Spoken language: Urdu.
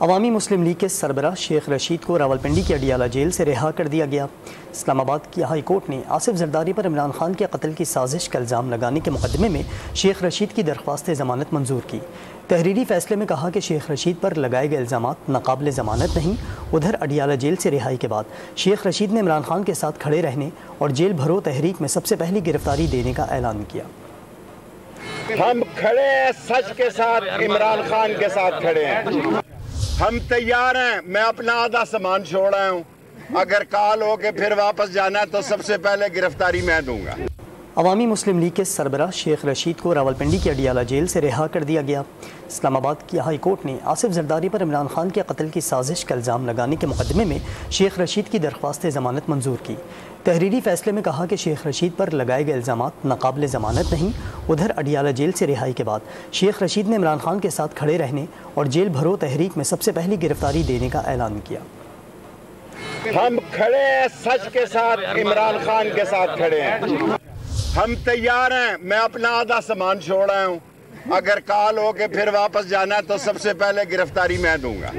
عوامی مسلم لیگ کے سربراہ شیخ رشید کو راولپنڈی کی اڈیالہ جیل سے رہا کر دیا گیا۔ اسلام آباد کی ہائی کورٹ نے آصف زرداری پر عمران خان کے قتل کی سازش کا الزام لگانے کے مقدمے میں شیخ رشید کی درخواست ضمانت منظور کی۔ تحریری فیصلے میں کہا کہ شیخ رشید پر لگائے گئے الزامات ناقابل ضمانت نہیں۔ ادھر اڈیالہ جیل سے رہائی کے بعد شیخ رشید نے عمران خان کے ساتھ کھڑے رہنے اور جیل بھرو تحریک میں سب سے پہلی گرفتاری دینے کا اعلان کیا۔ ہم کھڑے ہیں سچ کے ساتھ، عمران خان کے ساتھ کھڑے ہیں، ہم تیار ہیں۔ میں اپنا آدھا سامان چھوڑ رہا ہوں، اگر کال ہو کے پھر واپس جانا ہے تو سب سے پہلے گرفتاری میں دوں گا۔ عوامی مسلم لیگ کے سربراہ شیخ رشید کو راولپنڈی کی اڈیالہ جیل سے رہا کر دیا گیا۔ اسلام آباد کی ہائی کورٹ نے آصف زرداری پر عمران خان کے قتل کی سازش کا الزام لگانے کے مقدمے میں شیخ رشید کی درخواست ضمانت منظور کی۔ تحریری فیصلے میں کہا کہ شیخ رشید پر لگائے گئے الزامات ناقابل ضمانت نہیں۔ ادھر اڈیالہ جیل سے رہائی کے بعد شیخ رشید نے عمران خان کے ساتھ کھڑے رہنے اور جیل بھرو تحریک میں سب سے پہلی گرفتاری دینے کا اعلان کیا۔ ہم کھڑے ہیں سچ کے ساتھ، عمران خان کے ساتھ کھڑے ہیں، ہم تیار ہیں۔ میں اپنا آدھا سامان چھوڑ رہا ہوں، اگر کال ہو کے پھر واپس جانا ہے تو سب سے پہلے گرفتاری میں دوں گا۔